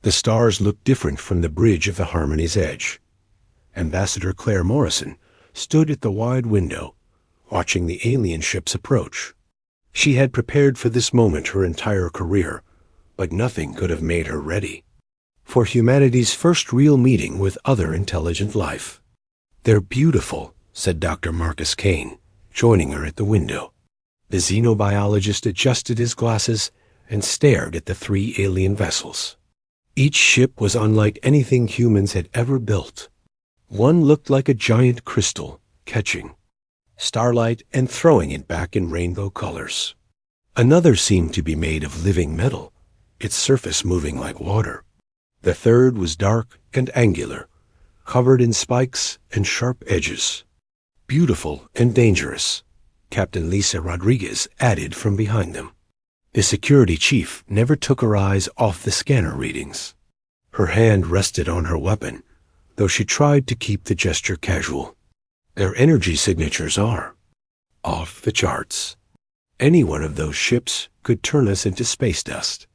The stars looked different from the bridge of the Harmony's edge. Ambassador Claire Morrison stood at the wide window, watching the alien ships approach. She had prepared for this moment her entire career, but nothing could have made her ready for humanity's first real meeting with other intelligent life. "They're beautiful," said Dr. Marcus Kane, joining her at the window. The xenobiologist adjusted his glasses and stared at the 3 alien vessels. Each ship was unlike anything humans had ever built. One looked like a giant crystal, catching starlight and throwing it back in rainbow colors. Another seemed to be made of living metal, its surface moving like water. The third was dark and angular, covered in spikes and sharp edges. "Beautiful and dangerous," Captain Lisa Rodriguez added from behind them. The security chief never took her eyes off the scanner readings. Her hand rested on her weapon, though she tried to keep the gesture casual. "Their energy signatures are off the charts. Any one of those ships could turn us into space dust."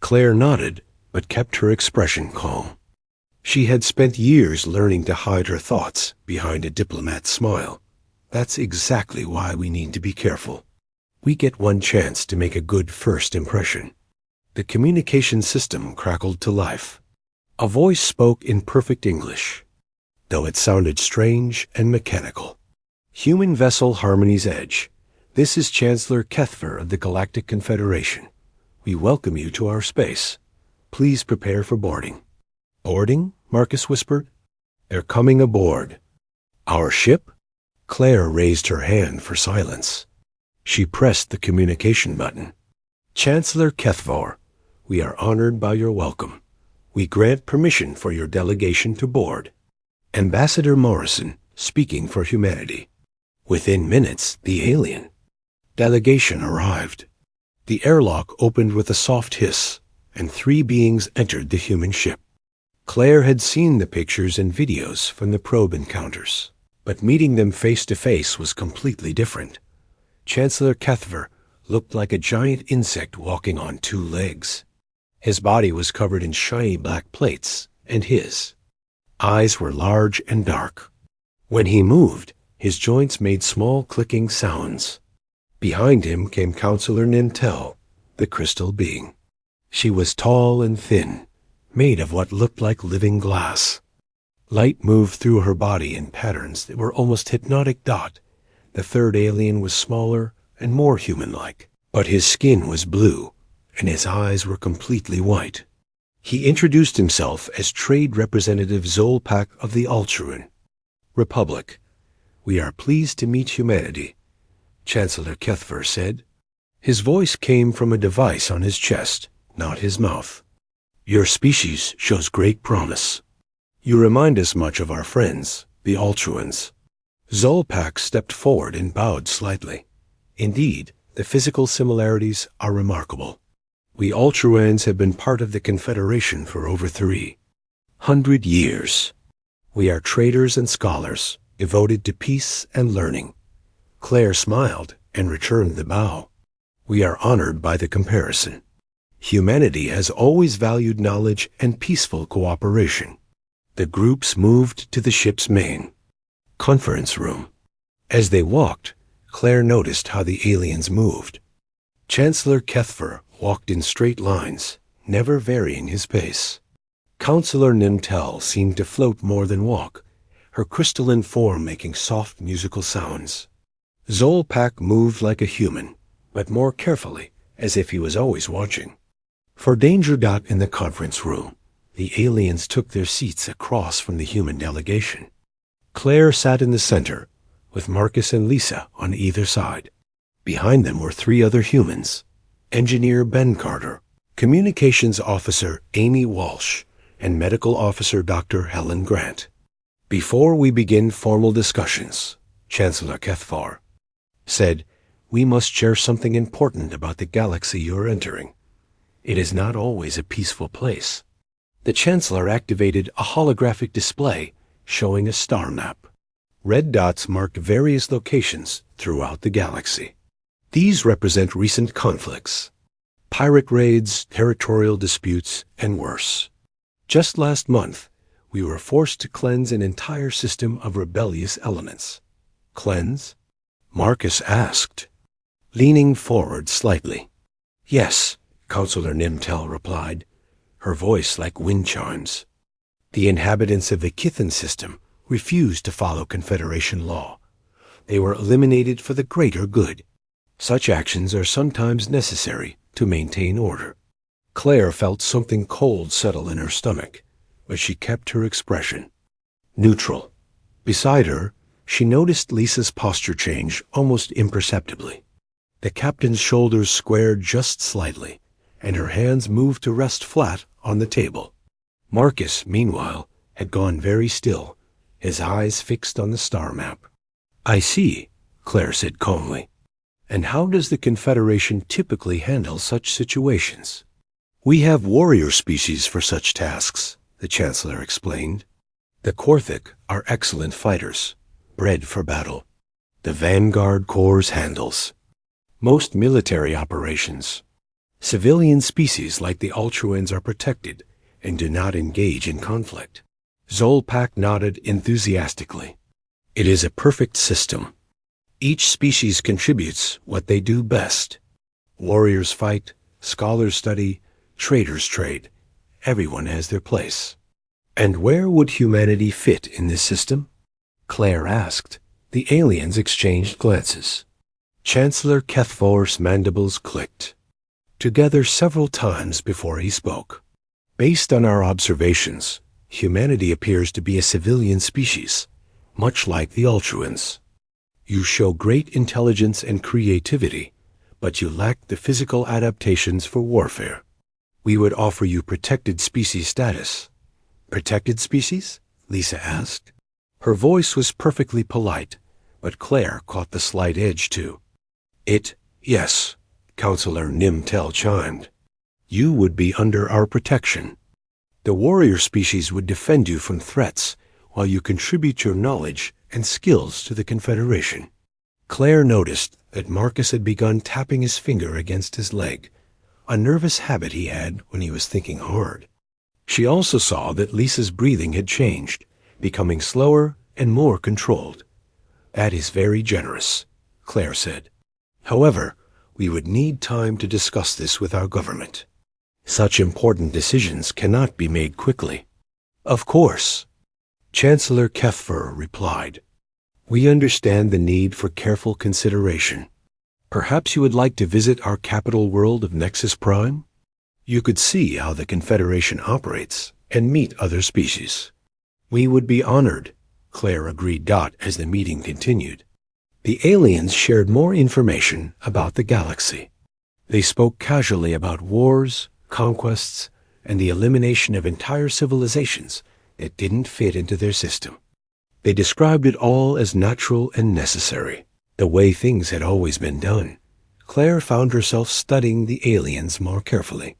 Claire nodded, but kept her expression calm. She had spent years learning to hide her thoughts behind a diplomat's smile. "That's exactly why we need to be careful. We get one chance to make a good first impression." The communication system crackled to life. A voice spoke in perfect English, though it sounded strange and mechanical. "Human vessel Harmony's Edge. This is Chancellor Kethver of the Galactic Confederation. We welcome you to our space. Please prepare for boarding." "Boarding?" Marcus whispered. "They're coming aboard." "Our ship?" Claire raised her hand for silence. She pressed the communication button. "Chancellor Kethvar, we are honored by your welcome. We grant permission for your delegation to board." Ambassador Morrison, speaking for humanity. Within minutes, the alien delegation arrived. The airlock opened with a soft hiss, and 3 beings entered the human ship. Claire had seen the pictures and videos from the probe encounters, but meeting them face to face was completely different. Chancellor Kethver looked like a giant insect walking on 2 legs. His body was covered in shiny black plates, and his eyes were large and dark. When he moved, his joints made small clicking sounds. Behind him came Counselor Nintel, the crystal being. She was tall and thin, made of what looked like living glass. Light moved through her body in patterns that were almost hypnotic. The third alien was smaller and more human-like, but his skin was blue, and his eyes were completely white. He introduced himself as Trade Representative Zolpak of the Altruan Republic. "We are pleased to meet humanity," Chancellor Kethver said. His voice came from a device on his chest, not his mouth. "Your species shows great promise. You remind us much of our friends, the Altruans." Zolpak stepped forward and bowed slightly. "Indeed, the physical similarities are remarkable. We Altruans have been part of the Confederation for over 300 years. We are traders and scholars, devoted to peace and learning." Claire smiled and returned the bow. "We are honored by the comparison. Humanity has always valued knowledge and peaceful cooperation." The groups moved to the ship's main conference room. As they walked, Claire noticed how the aliens moved. Chancellor Kethver walked in straight lines, never varying his pace. Counselor Nintel seemed to float more than walk, her crystalline form making soft musical sounds. Zolpak moved like a human, but more carefully, as if he was always watching. For danger. In the conference room, the aliens took their seats across from the human delegation. Claire sat in the center, with Marcus and Lisa on either side. Behind them were 3 other humans: Engineer Ben Carter, Communications Officer Amy Walsh, and Medical Officer Dr. Helen Grant. "Before we begin formal discussions," Chancellor Kethvar said, "we must share something important about the galaxy you're entering. It is not always a peaceful place." The Chancellor activated a holographic display showing a star map. Red dots marked various locations throughout the galaxy. These represent recent conflicts, pirate raids, territorial disputes, and worse. Just last month, we were forced to cleanse an entire system of rebellious elements. Cleanse? Marcus asked, leaning forward slightly. Yes, Counselor Nimtel replied, her voice like wind chimes. The inhabitants of the Kithan system refused to follow Confederation law. They were eliminated for the greater good. Such actions are sometimes necessary to maintain order. Claire felt something cold settle in her stomach, but she kept her expression neutral. Beside her, she noticed Lisa's posture change almost imperceptibly. The captain's shoulders squared just slightly, and her hands moved to rest flat on the table. Marcus, meanwhile, had gone very still, his eyes fixed on the star map. I see, Claire said calmly. And how does the Confederation typically handle such situations? We have warrior species for such tasks, the Chancellor explained. The Korthik are excellent fighters, bred for battle. The Vanguard Corps handles most military operations. Civilian species like the Ultruans are protected and do not engage in conflict. Zolpak nodded enthusiastically. It is a perfect system. Each species contributes what they do best. Warriors fight, scholars study, traders trade. Everyone has their place. And where would humanity fit in this system? Claire asked. The aliens exchanged glances. Chancellor Kethvor's mandibles clicked together several times before he spoke. Based on our observations, humanity appears to be a civilian species, much like the Ultruans. You show great intelligence and creativity, but you lack the physical adaptations for warfare. We would offer you protected species status. Protected species? Lisa asked. Her voice was perfectly polite, but Claire caught the slight edge too. Yes, Counselor Nimtel chimed. You would be under our protection. The warrior species would defend you from threats while you contribute your knowledge and skills to the Confederation. Claire noticed that Marcus had begun tapping his finger against his leg, a nervous habit he had when he was thinking hard. She also saw that Lisa's breathing had changed, becoming slower and more controlled. That is very generous, Claire said. However, we would need time to discuss this with our government. Such important decisions cannot be made quickly. Of course, Chancellor Kethver replied. We understand the need for careful consideration. Perhaps you would like to visit our capital world of Nexus Prime? You could see how the Confederation operates and meet other species. We would be honored, Claire agreed as the meeting continued. The aliens shared more information about the galaxy. They spoke casually about wars, conquests, and the elimination of entire civilizations that didn't fit into their system. They described it all as natural and necessary, the way things had always been done. Claire found herself studying the aliens more carefully.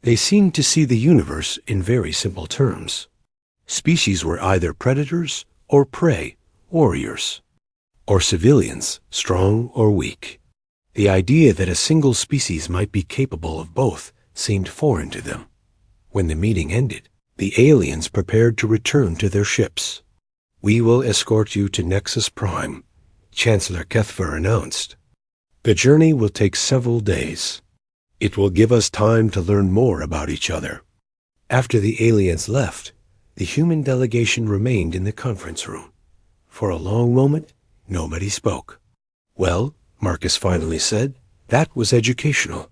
They seemed to see the universe in very simple terms. Species were either predators or prey, warriors, or civilians, strong or weak. The idea that a single species might be capable of both seemed foreign to them. When the meeting ended, the aliens prepared to return to their ships. We will escort you to Nexus Prime, Chancellor Kethver announced. The journey will take several days. It will give us time to learn more about each other. After the aliens left, the human delegation remained in the conference room. For a long moment, nobody spoke. Well, Marcus finally said, that was educational.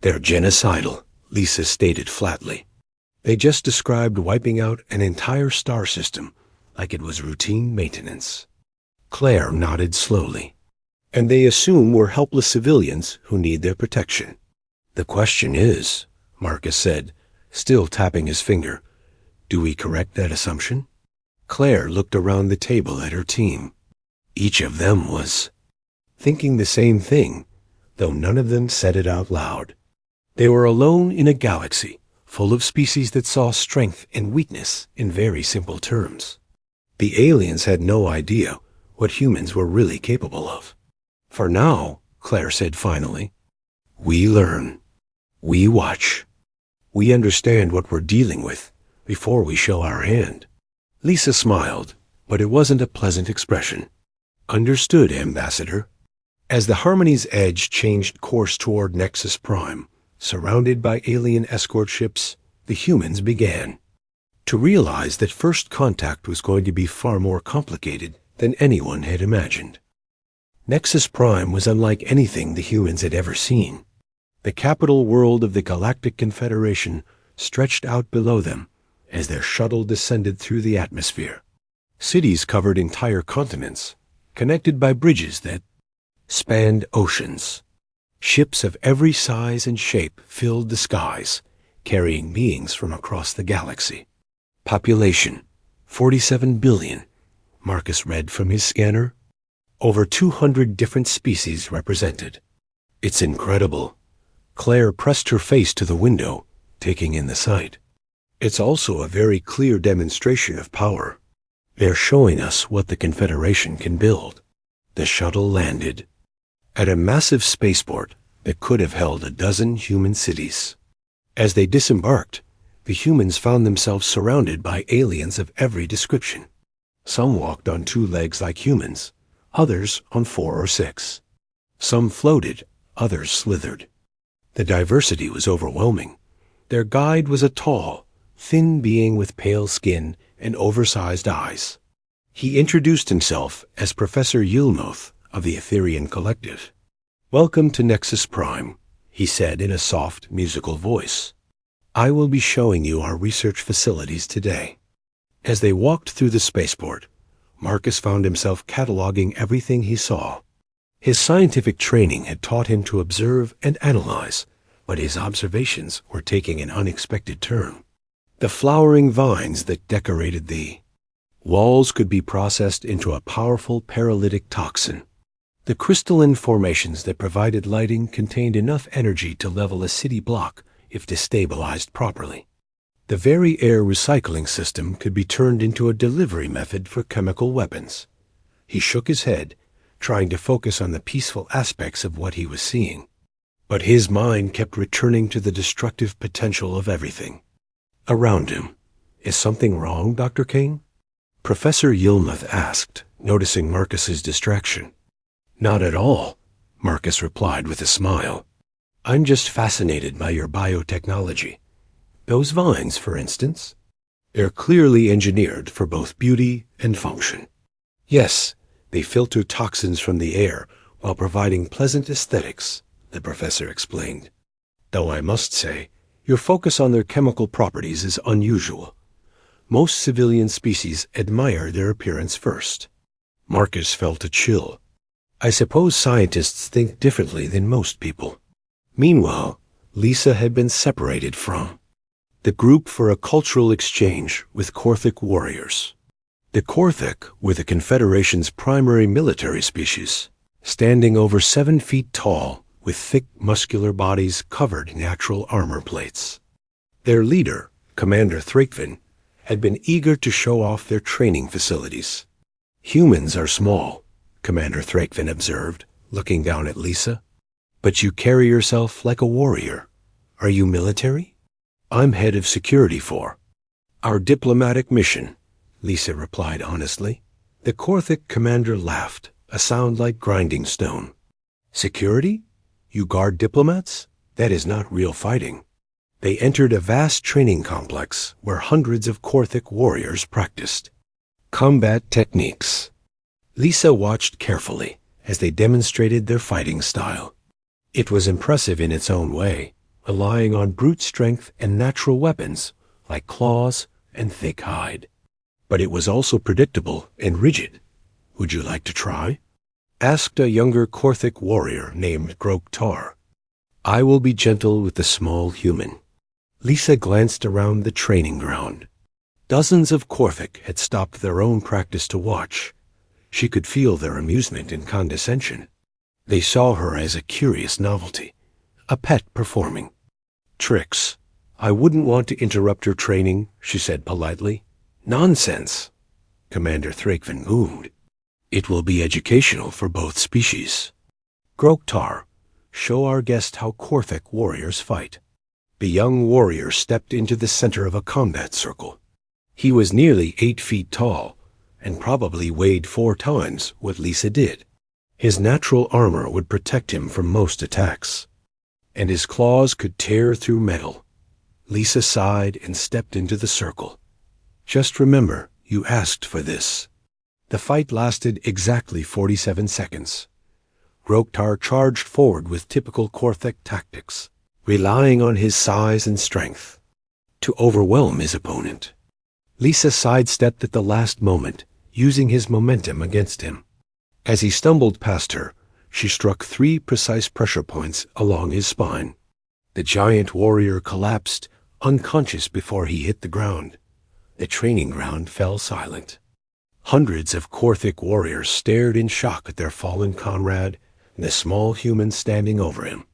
They're genocidal, Lisa stated flatly. They just described wiping out an entire star system like it was routine maintenance. Claire nodded slowly. And they assume we're helpless civilians who need their protection. The question is, Marcus said, still tapping his finger, do we correct that assumption? Claire looked around the table at her team. Each of them was thinking the same thing, though none of them said it out loud. They were alone in a galaxy full of species that saw strength and weakness in very simple terms. The aliens had no idea what humans were really capable of. For now, Claire said finally, we learn. We watch. We understand what we're dealing with before we show our hand." Lisa smiled, but it wasn't a pleasant expression. "Understood, Ambassador." As the Harmony's Edge changed course toward Nexus Prime, surrounded by alien escort ships, the humans began to realize that first contact was going to be far more complicated than anyone had imagined. Nexus Prime was unlike anything the humans had ever seen. The capital world of the Galactic Confederation stretched out below them as their shuttle descended through the atmosphere. Cities covered entire continents, connected by bridges that spanned oceans. Ships of every size and shape filled the skies, carrying beings from across the galaxy. Population, 47 billion, Marcus read from his scanner. Over 200 different species represented. "It's incredible." Claire pressed her face to the window, taking in the sight. "It's also a very clear demonstration of power. They're showing us what the Confederation can build." The shuttle landed at a massive spaceport that could have held a dozen human cities. As they disembarked, the humans found themselves surrounded by aliens of every description. Some walked on 2 legs like humans, others on 4 or 6. Some floated, others slithered. The diversity was overwhelming. Their guide was a tall, thin being with pale skin and oversized eyes. He introduced himself as Professor Yilmoth of the Etherian Collective. "Welcome to Nexus Prime," he said in a soft, musical voice. "I will be showing you our research facilities today." As they walked through the spaceport, Marcus found himself cataloging everything he saw. His scientific training had taught him to observe and analyze, but his observations were taking an unexpected turn. The flowering vines that decorated the walls could be processed into a powerful paralytic toxin. The crystalline formations that provided lighting contained enough energy to level a city block if destabilized properly. The very air recycling system could be turned into a delivery method for chemical weapons. He shook his head, trying to focus on the peaceful aspects of what he was seeing. But his mind kept returning to the destructive potential of everything around him. "Is something wrong, Dr. Kane?" Professor Yilmoth asked, noticing Marcus's distraction. "Not at all," Marcus replied with a smile. "I'm just fascinated by your biotechnology. Those vines, for instance, they're clearly engineered for both beauty and function." "Yes, they filter toxins from the air while providing pleasant aesthetics," the professor explained. "Though I must say, your focus on their chemical properties is unusual. Most civilian species admire their appearance first." Marcus felt a chill. "I suppose scientists think differently than most people." Meanwhile, Lisa had been separated from the group for a cultural exchange with Korthic warriors. The Korthic were the Confederation's primary military species, standing over 7 feet tall with thick muscular bodies covered in natural armor plates. Their leader, Commander Thrakvin, had been eager to show off their training facilities. "Humans are small," Commander Thrakvin observed, looking down at Lisa. "But you carry yourself like a warrior. Are you military?" "I'm head of security for our diplomatic mission," Lisa replied honestly. The Korthic commander laughed, a sound like grinding stone. "Security? You guard diplomats? That is not real fighting." They entered a vast training complex where hundreds of Korthic warriors practiced combat techniques. Lisa watched carefully as they demonstrated their fighting style. It was impressive in its own way, relying on brute strength and natural weapons like claws and thick hide. But it was also predictable and rigid. "Would you like to try?" asked a younger Korthic warrior named Groktar. "I will be gentle with the small human." Lisa glanced around the training ground. Dozens of Korthic had stopped their own practice to watch. She could feel their amusement and condescension. They saw her as a curious novelty, a pet performing tricks. "I wouldn't want to interrupt your training," she said politely. "Nonsense," Commander Thrakvin boomed. "It will be educational for both species." "Groktar, show our guest how Korthic warriors fight." The young warrior stepped into the center of a combat circle, He was nearly 8 feet tall and probably weighed 4 times what Lisa did. His natural armor would protect him from most attacks, and his claws could tear through metal. Lisa sighed and stepped into the circle. Just remember, you asked for this. The fight lasted exactly 47 seconds. Groktar charged forward with typical Korthek tactics, relying on his size and strength to overwhelm his opponent. Lisa sidestepped at the last moment, using his momentum against him. As he stumbled past her, she struck 3 precise pressure points along his spine. The giant warrior collapsed, unconscious before he hit the ground. The training ground fell silent. Hundreds of Korthik warriors stared in shock at their fallen comrade and the small human standing over him.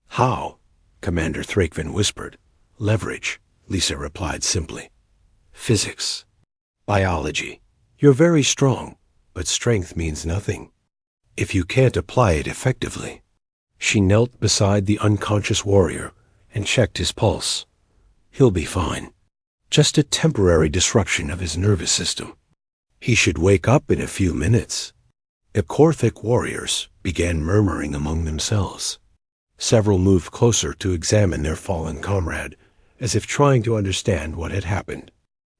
"How?" Commander Thrakvin whispered. "Leverage," Lisa replied simply. "Physics. Biology. You're very strong, but strength means nothing if you can't apply it effectively." She knelt beside the unconscious warrior and checked his pulse. "He'll be fine. Just a temporary disruption of his nervous system. He should wake up in a few minutes." The Korthik warriors began murmuring among themselves. Several moved closer to examine their fallen comrade, as if trying to understand what had happened.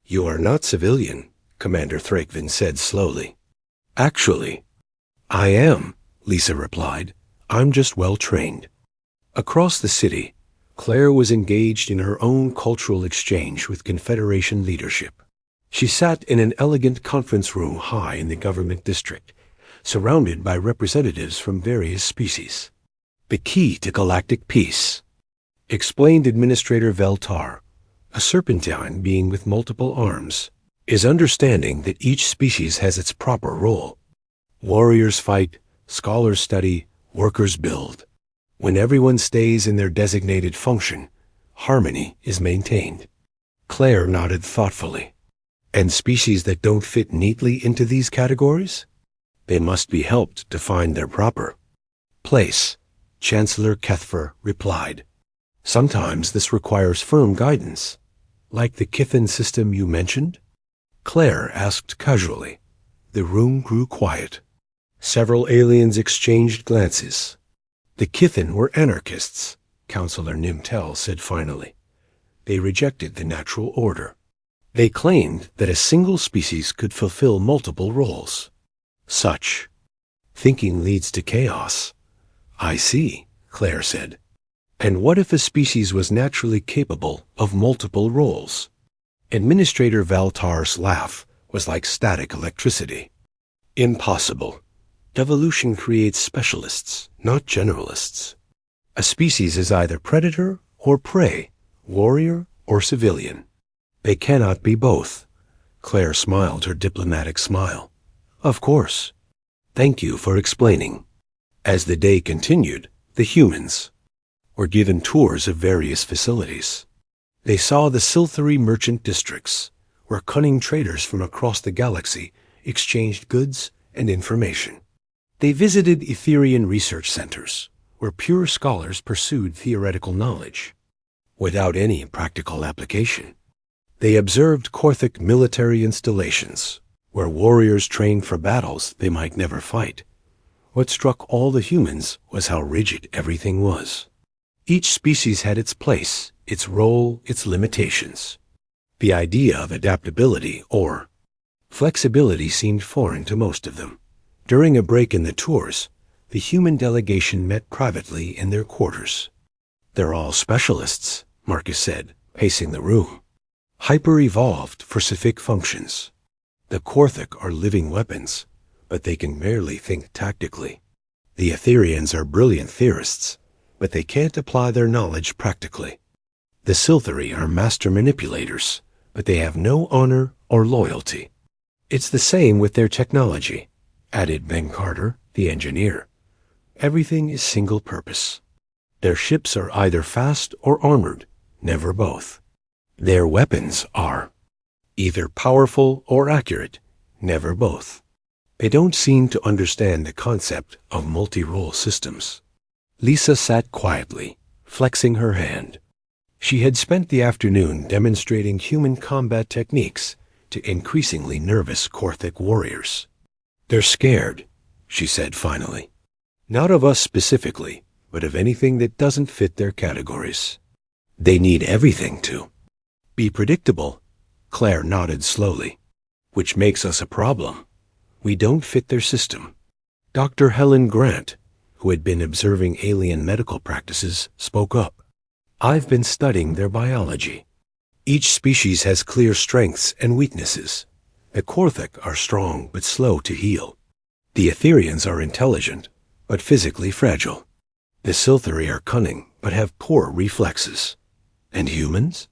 "You are not civilian," Commander Thrakvin said slowly. "Actually, I am," Lisa replied. "I'm just well trained." Across the city, Claire was engaged in her own cultural exchange with Confederation leadership. She sat in an elegant conference room high in the government district, surrounded by representatives from various species. "The key to galactic peace," explained Administrator Veltar, a serpentine being with multiple arms, "is understanding that each species has its proper role. Warriors fight, scholars study, workers build. When everyone stays in their designated function, harmony is maintained." Claire nodded thoughtfully. "And species that don't fit neatly into these categories? They must be helped to find their proper place," Chancellor Kethfer replied. "Sometimes this requires firm guidance, like the Kithan system you mentioned?" Claire asked casually. The room grew quiet. Several aliens exchanged glances. "The Kithan were anarchists," Counselor Nimtel said finally. "They rejected the natural order. They claimed that a single species could fulfill multiple roles. Such thinking leads to chaos." "I see," Claire said. "And what if a species was naturally capable of multiple roles?" Administrator Valtar's laugh was like static electricity. "Impossible. Evolution creates specialists, not generalists. A species is either predator or prey, warrior or civilian. They cannot be both." Claire smiled her diplomatic smile. "Of course. Thank you for explaining." As the day continued, the humans were given tours of various facilities. They saw the Silthery merchant districts, where cunning traders from across the galaxy exchanged goods and information. They visited Etherian research centers, where pure scholars pursued theoretical knowledge without any practical application. They observed Korthik military installations, where warriors trained for battles they might never fight. What struck all the humans was how rigid everything was. Each species had its place, its role, its limitations. The idea of adaptability or flexibility seemed foreign to most of them. During a break in the tours, the human delegation met privately in their quarters. "They're all specialists," Marcus said, pacing the room. "Hyper-evolved for specific functions. The Korthik are living weapons, but they can barely think tactically. The Etherians are brilliant theorists, but they can't apply their knowledge practically. The Silthery are master manipulators, but they have no honor or loyalty. It's the same with their technology," added Ben Carter, the engineer. "Everything is single purpose. Their ships are either fast or armored, never both. Their weapons are either powerful or accurate, never both. They don't seem to understand the concept of multi-role systems." Lisa sat quietly, flexing her hand. She had spent the afternoon demonstrating human combat techniques to increasingly nervous Korthic warriors. "They're scared," she said finally. "Not of us specifically, but of anything that doesn't fit their categories. They need everything to be predictable." Claire nodded slowly. "Which makes us a problem. We don't fit their system." Dr. Helen Grant, who had been observing alien medical practices, spoke up. "I've been studying their biology. Each species has clear strengths and weaknesses. The Korthic are strong but slow to heal. The Etherians are intelligent, but physically fragile. The Siltheri are cunning, but have poor reflexes. And humans?"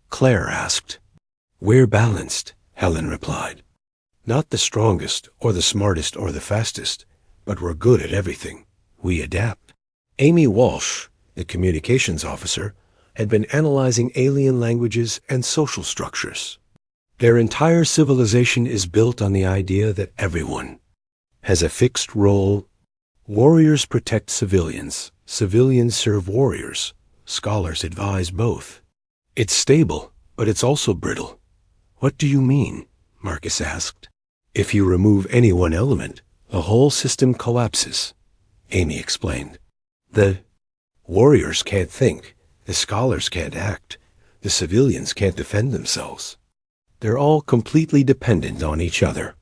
Claire asked. "We're balanced," Helen replied. "Not the strongest or the smartest or the fastest, but we're good at everything. We adapt." Amy Walsh, the communications officer, had been analyzing alien languages and social structures. Their entire civilization is built on the idea that everyone has a fixed role. Warriors protect civilians. Civilians serve warriors. Scholars advise both. It's stable, but it's also brittle. "What do you mean?" Marcus asked. "If you remove any one element, the whole system collapses," Amy explained. "The warriors can't think. The scholars can't act. The civilians can't defend themselves. They're all completely dependent on each other."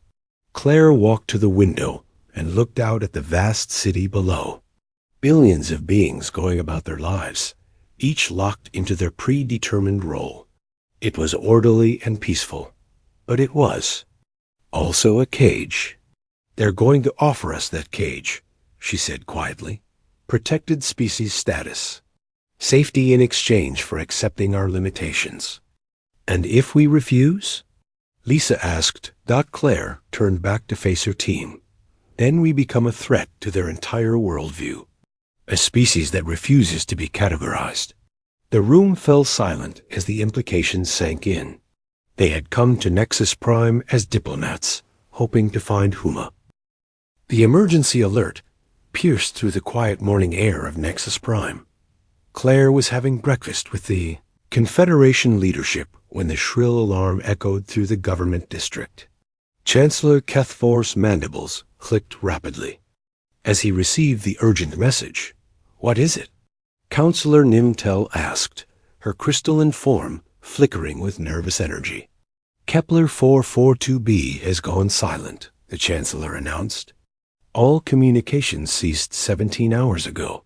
Claire walked to the window and looked out at the vast city below. Billions of beings going about their lives, each locked into their predetermined role. It was orderly and peaceful, but it was also a cage. "They're going to offer us that cage," she said quietly. "Protected species status. Safety in exchange for accepting our limitations." "And if we refuse?" Lisa asked. Claire turned back to face her team. "Then we become a threat to their entire worldview. A species that refuses to be categorized." The room fell silent as the implications sank in. They had come to Nexus Prime as diplomats, hoping to find Huma. The emergency alert pierced through the quiet morning air of Nexus Prime. Claire was having breakfast with the Confederation leadership when the shrill alarm echoed through the government district. Chancellor Kethfor's mandibles clicked rapidly. As he received the urgent message, "What is it?" Counselor Nimtel asked, her crystalline form flickering with nervous energy. "Kepler 442b has gone silent," the Chancellor announced. "All communications ceased 17 hours ago.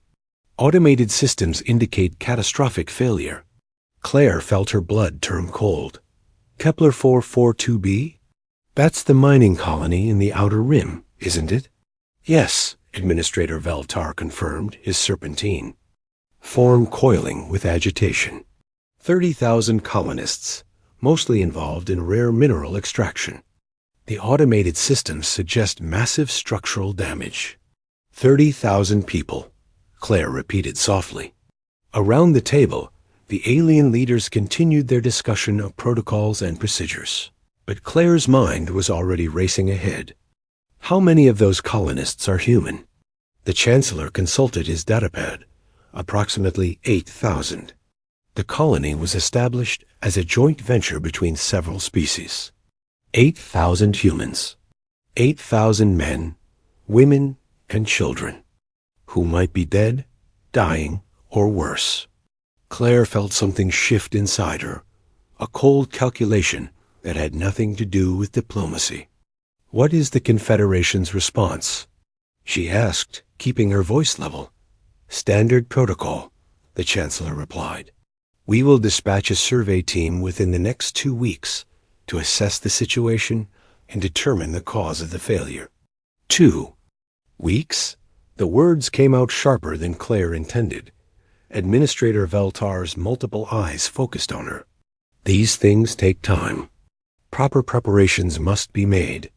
Automated systems indicate catastrophic failure." Claire felt her blood turn cold. "Kepler 442b? That's the mining colony in the Outer Rim, isn't it?" "Yes," Administrator Veltar confirmed, his serpentine form coiling with agitation. 30,000 colonists, mostly involved in rare mineral extraction. The automated systems suggest massive structural damage. 30,000 people, Claire repeated softly. Around the table, the alien leaders continued their discussion of protocols and procedures. But Claire's mind was already racing ahead. How many of those colonists are human? The Chancellor consulted his datapad. Approximately 8,000. The colony was established as a joint venture between several species. 8,000 humans. 8,000 men, women, and children, who might be dead, dying, or worse. Claire felt something shift inside her, a cold calculation that had nothing to do with diplomacy. "What is the Confederation's response?" she asked, keeping her voice level. "Standard protocol," the Chancellor replied. "We will dispatch a survey team within the next 2 weeks to assess the situation and determine the cause of the failure." 2 weeks? The words came out sharper than Claire intended. Administrator Veltar's multiple eyes focused on her. "These things take time. Proper preparations must be made.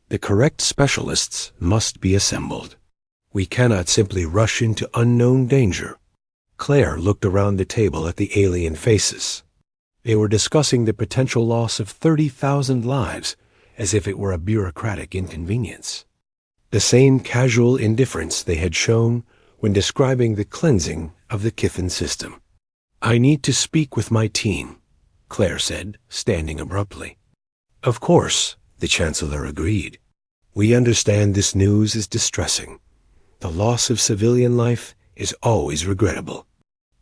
The correct specialists must be assembled. We cannot simply rush into unknown danger." Claire looked around the table at the alien faces. They were discussing the potential loss of 30,000 lives as if it were a bureaucratic inconvenience. The same casual indifference they had shown when describing the cleansing of the Kiffin system. "I need to speak with my team," Claire said, standing abruptly. Of course, the Chancellor agreed. We understand this news is distressing. The loss of civilian life is always regrettable.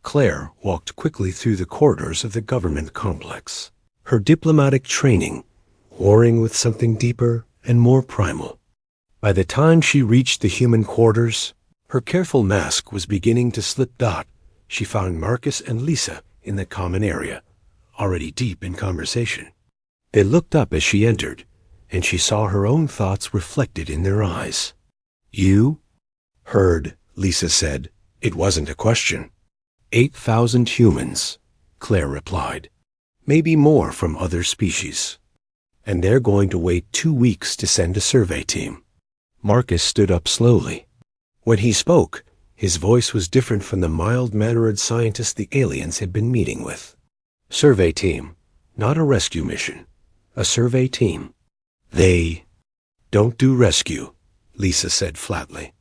Claire walked quickly through the corridors of the government complex, her diplomatic training warring with something deeper and more primal. By the time she reached the human quarters, her careful mask was beginning to slip dot. She found Marcus and Lisa in the common area, already deep in conversation. They looked up as she entered, and she saw her own thoughts reflected in their eyes. You? Heard, Lisa said. It wasn't a question. 8,000 humans, Claire replied. Maybe more from other species. And they're going to wait 2 weeks to send a survey team. Marcus stood up slowly. When he spoke, his voice was different from the mild-mannered scientist the aliens had been meeting with. Survey team, not a rescue mission. A survey team. They don't do rescue, Lisa said flatly.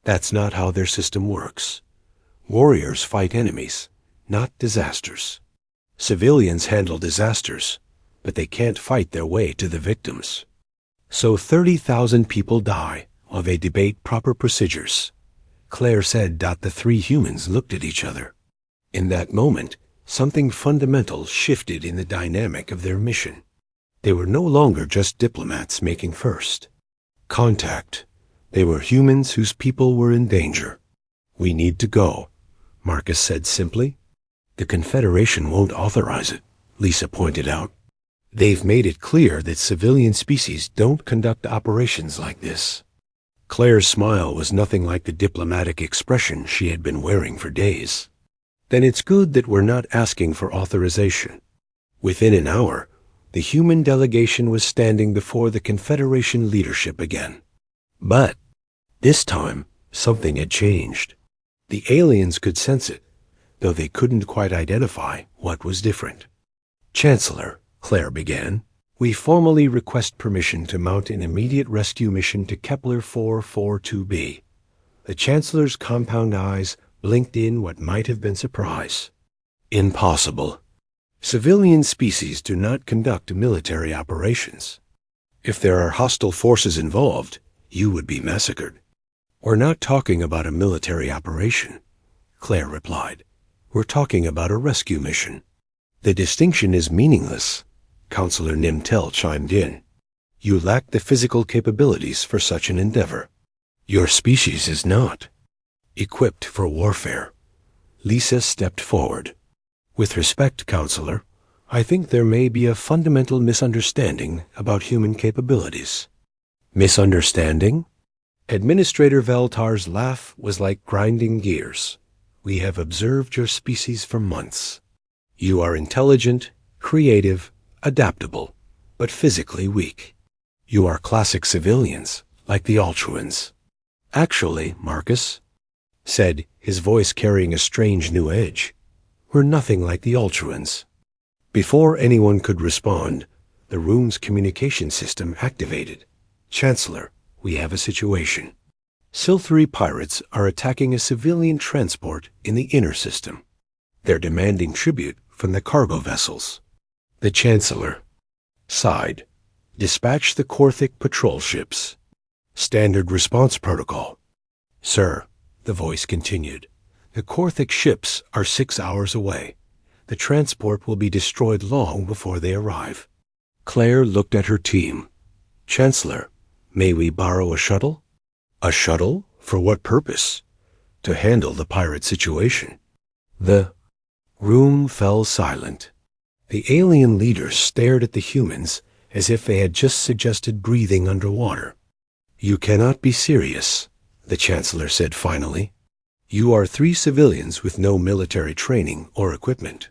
That's not how their system works. Warriors fight enemies, not disasters. Civilians handle disasters, but they can't fight their way to the victims. So 30,000 people die while they debate proper procedures. Claire said. The 3 humans looked at each other. In that moment, something fundamental shifted in the dynamic of their mission. They were no longer just diplomats making first contact. They were humans whose people were in danger. We need to go, Marcus said simply. The Confederation won't authorize it, Lisa pointed out. They've made it clear that civilian species don't conduct operations like this. Claire's smile was nothing like the diplomatic expression she had been wearing for days. Then it's good that we're not asking for authorization. Within an hour, the human delegation was standing before the Confederation leadership again. But this time, something had changed. The aliens could sense it, though they couldn't quite identify what was different. Chancellor, Claire began, we formally request permission to mount an immediate rescue mission to Kepler 442b. The Chancellor's compound eyes blinked in what might have been surprise. Impossible. Civilian species do not conduct military operations. If there are hostile forces involved, you would be massacred. We're not talking about a military operation, Claire replied. We're talking about a rescue mission. The distinction is meaningless, Counselor Nimtel chimed in. You lack the physical capabilities for such an endeavor. Your species is not equipped for warfare. Lisa stepped forward. With respect, Counselor, I think there may be a fundamental misunderstanding about human capabilities. Misunderstanding? Administrator Veltar's laugh was like grinding gears. We have observed your species for months. You are intelligent, creative, adaptable, but physically weak. You are classic civilians, like the Ultruans. Actually, Marcus said, his voice carrying a strange new edge, we're nothing like the Ultruans. Before anyone could respond, the room's communication system activated. Chancellor, we have a situation. Silthry pirates are attacking a civilian transport in the inner system. They're demanding tribute from the cargo vessels. The Chancellor sighed. Dispatch the Korthic patrol ships. Standard response protocol. Sir, the voice continued, the Korthic ships are 6 hours away. The transport will be destroyed long before they arrive. Claire looked at her team. Chancellor, may we borrow a shuttle? A shuttle? For what purpose? To handle the pirate situation. The room fell silent. The alien leaders stared at the humans as if they had just suggested breathing underwater. You cannot be serious, the Chancellor said finally. You are 3 civilians with no military training or equipment.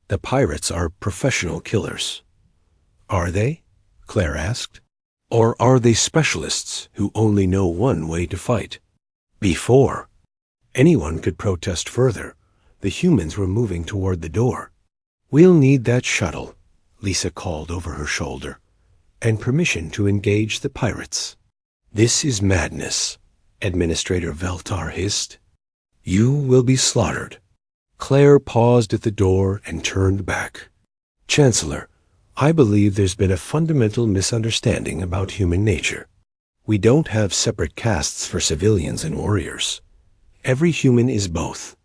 The pirates are professional killers. Are they? Claire asked. Or are they specialists who only know one way to fight? Before anyone could protest further, the humans were moving toward the door. We'll need that shuttle, Lisa called over her shoulder, and permission to engage the pirates. This is madness, Administrator Veltar hissed. You will be slaughtered. Claire paused at the door and turned back. Chancellor, I believe there's been a fundamental misunderstanding about human nature. We don't have separate castes for civilians and warriors. Every human is both.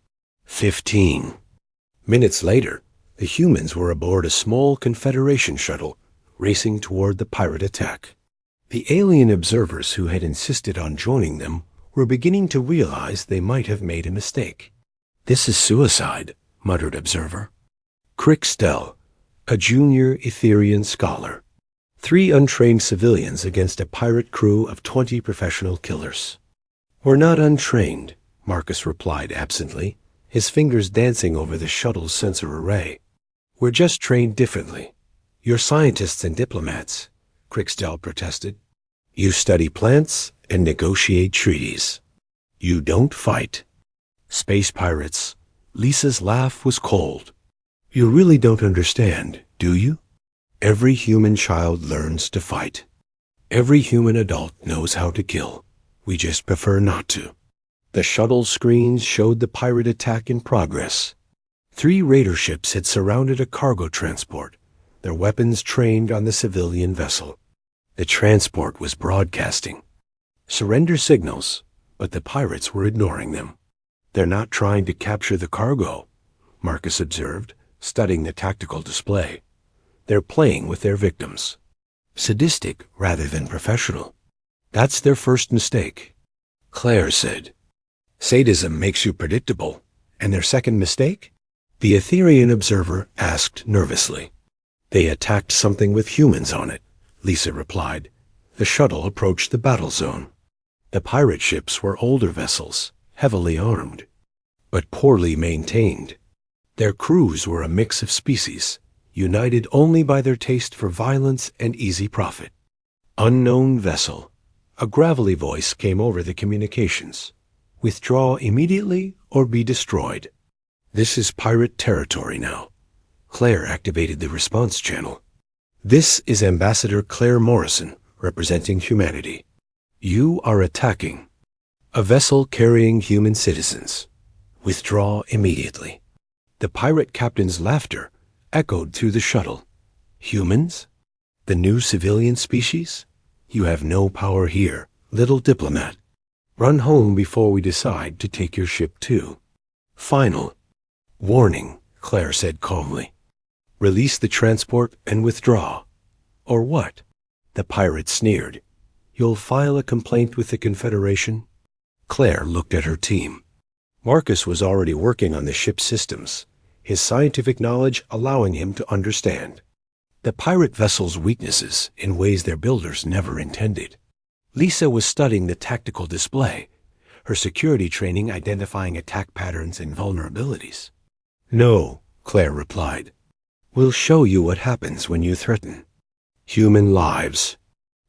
15 minutes later, the humans were aboard a small Confederation shuttle, racing toward the pirate attack. The alien observers who had insisted on joining them were beginning to realize they might have made a mistake. "This is suicide," muttered Observer Crickstell, a junior Etherian scholar. 3 untrained civilians against a pirate crew of 20 professional killers. "We're not untrained," Marcus replied absently, his fingers dancing over the shuttle's sensor array. "We're just trained differently. You're scientists and diplomats," Crickstell protested. "You study plants and negotiate treaties. You don't fight." "Space pirates." Lisa's laugh was cold. "You really don't understand, do you? Every human child learns to fight. Every human adult knows how to kill. We just prefer not to." The shuttle screens showed the pirate attack in progress. 3 raider ships had surrounded a cargo transport, their weapons trained on the civilian vessel. The transport was broadcasting surrender signals, but the pirates were ignoring them. "They're not trying to capture the cargo," Marcus observed, studying the tactical display. "They're playing with their victims. Sadistic rather than professional. That's their first mistake," Claire said. "Sadism makes you predictable. And their second mistake?" the Etherian observer asked nervously. "They attacked something with humans on it," Lisa replied. The shuttle approached the battle zone. The pirate ships were older vessels, heavily armed, but poorly maintained. Their crews were a mix of species, united only by their taste for violence and easy profit. "Unknown vessel." A gravelly voice came over the communications. "Withdraw immediately or be destroyed." "This is pirate territory now." Claire activated the response channel. "This is Ambassador Claire Morrison, representing humanity. You are attacking a vessel carrying human citizens. Withdraw immediately." The pirate captain's laughter echoed through the shuttle. "Humans? The new civilian species? You have no power here, little diplomat. Run home before we decide to take your ship too." "Final warning," Claire said calmly. "Release the transport and withdraw." "Or what?" The pirate sneered. "You'll file a complaint with the Confederation?" Claire looked at her team. Marcus was already working on the ship's systems, his scientific knowledge allowing him to understand the pirate vessel's weaknesses in ways their builders never intended. Lisa was studying the tactical display, her security training identifying attack patterns and vulnerabilities. "No," Claire replied. "We'll show you what happens when you threaten human lives."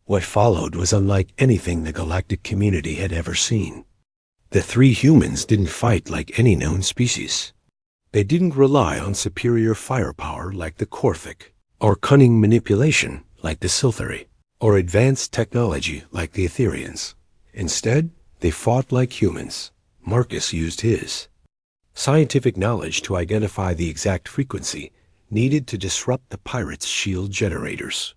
What followed was unlike anything the galactic community had ever seen. The 3 humans didn't fight like any known species. They didn't rely on superior firepower like the Corphic, or cunning manipulation like the Silthari, or advanced technology like the Etherians. Instead, they fought like humans. Marcus used his scientific knowledge to identify the exact frequency needed to disrupt the pirates' shield generators.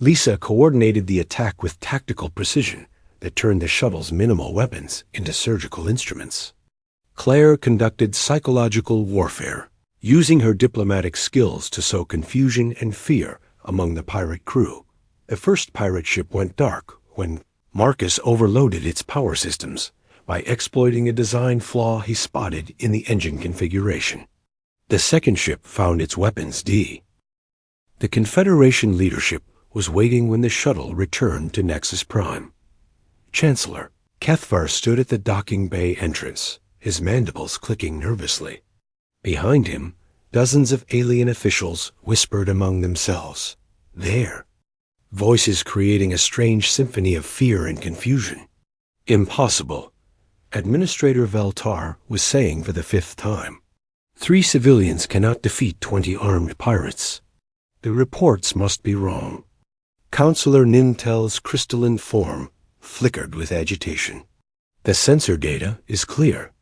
Lisa coordinated the attack with tactical precision that turned the shuttle's minimal weapons into surgical instruments. Claire conducted psychological warfare, using her diplomatic skills to sow confusion and fear among the pirate crew. The first pirate ship went dark when Marcus overloaded its power systems by exploiting a design flaw he spotted in the engine configuration. The second ship found its weapons D. The Confederation leadership was waiting when the shuttle returned to Nexus Prime. Chancellor Kethvar stood at the docking bay entrance, his mandibles clicking nervously. Behind him, dozens of alien officials whispered among themselves. There. Voices creating a strange symphony of fear and confusion. "Impossible," Administrator Veltar was saying for the 5th time. 3 civilians cannot defeat 20 armed pirates. The reports must be wrong. Counselor Nintel's crystalline form flickered with agitation. "The sensor data is clear.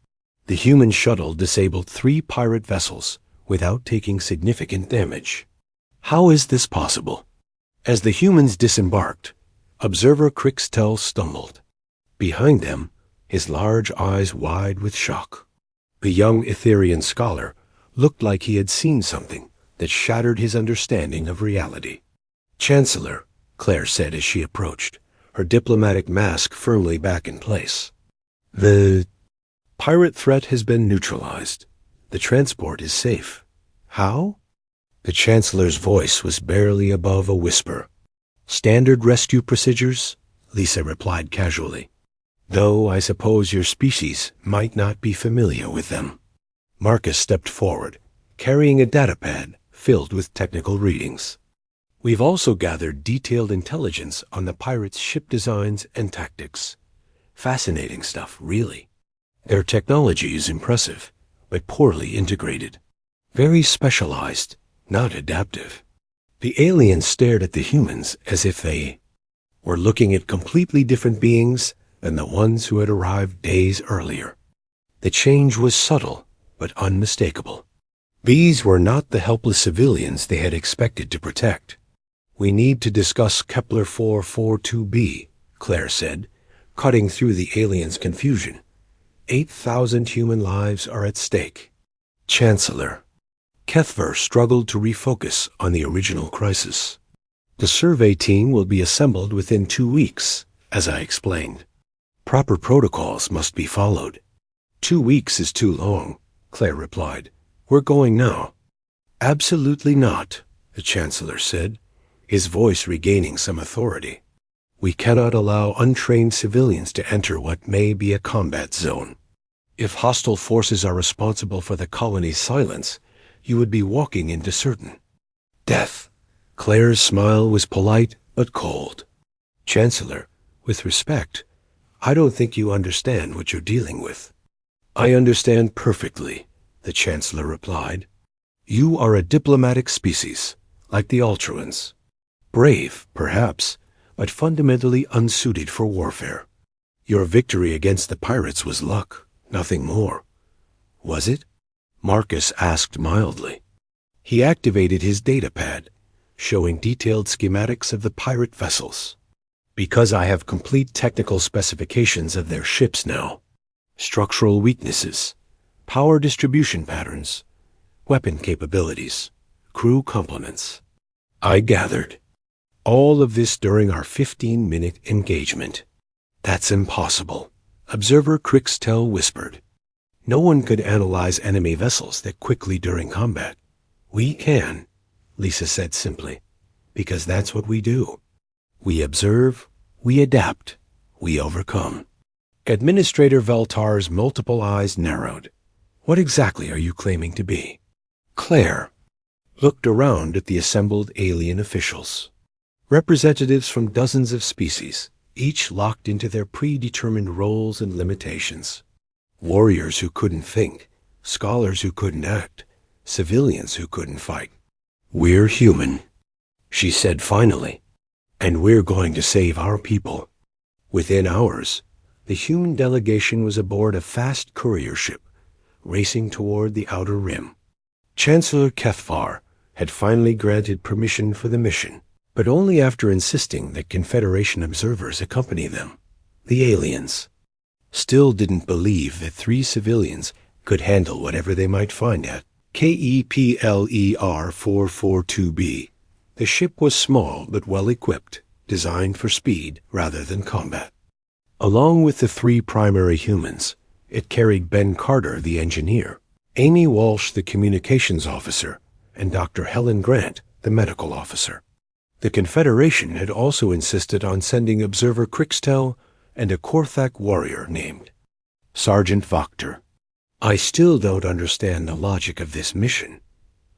The human shuttle disabled 3 pirate vessels without taking significant damage. How is this possible? As the humans disembarked, Observer Crixtel stumbled. Behind them, his large eyes wide with shock. The young Etherian scholar looked like he had seen something that shattered his understanding of reality. "Chancellor," Claire said as she approached, her diplomatic mask firmly back in place. "The pirate threat has been neutralized. The transport is safe." "How?" The Chancellor's voice was barely above a whisper. "Standard rescue procedures," Lisa replied casually. "Though I suppose your species might not be familiar with them." Marcus stepped forward, carrying a datapad filled with technical readings. "We've also gathered detailed intelligence on the pirates' ship designs and tactics. Fascinating stuff, really. Their technology is impressive, but poorly integrated. Very specialized, not adaptive." The aliens stared at the humans as if they were looking at completely different beings than the ones who had arrived days earlier. The change was subtle, but unmistakable. These were not the helpless civilians they had expected to protect. "We need to discuss Kepler 442b, Claire said, cutting through the aliens' confusion. 8,000 human lives are at stake." "Chancellor." Kethver struggled to refocus on the original crisis. "The survey team will be assembled within 2 weeks, as I explained. Proper protocols must be followed." "2 weeks is too long," Claire replied. "We're going now." "Absolutely not," the Chancellor said, his voice regaining some authority. "We cannot allow untrained civilians to enter what may be a combat zone. If hostile forces are responsible for the colony's silence, you would be walking into certain death." Claire's smile was polite but cold. "Chancellor, with respect, I don't think you understand what you're dealing with." "I understand perfectly," the Chancellor replied. "You are a diplomatic species, like the Ultruans. Brave, perhaps, but fundamentally unsuited for warfare. Your victory against the pirates was luck, nothing more." "Was it?" Marcus asked mildly. He activated his datapad, showing detailed schematics of the pirate vessels. "Because I have complete technical specifications of their ships now. Structural weaknesses, power distribution patterns, weapon capabilities, crew complements." I gathered. "All of this during our 15-minute engagement." "That's impossible," Observer Crixtel whispered. "No one could analyze enemy vessels that quickly during combat." "We can," Lisa said simply, "because that's what we do. We observe, we adapt, we overcome." Administrator Veltar's multiple eyes narrowed. "What exactly are you claiming to be?" Claire looked around at the assembled alien officials. Representatives from dozens of species, each locked into their predetermined roles and limitations. Warriors who couldn't think, scholars who couldn't act, civilians who couldn't fight. "We're human," she said finally, "and we're going to save our people." Within hours, the human delegation was aboard a fast courier ship, racing toward the outer rim. Chancellor Kethvar had finally granted permission for the mission, but only after insisting that Confederation observers accompany them. The aliens still didn't believe that 3 civilians could handle whatever they might find at Kepler 442b. The ship was small but well-equipped, designed for speed rather than combat. Along with the 3 primary humans, it carried Ben Carter, the engineer, Amy Walsh, the communications officer, and Dr. Helen Grant, the medical officer. The Confederation had also insisted on sending Observer Crixtel and a Korthak warrior named Sergeant Wachter. "I still don't understand the logic of this mission,"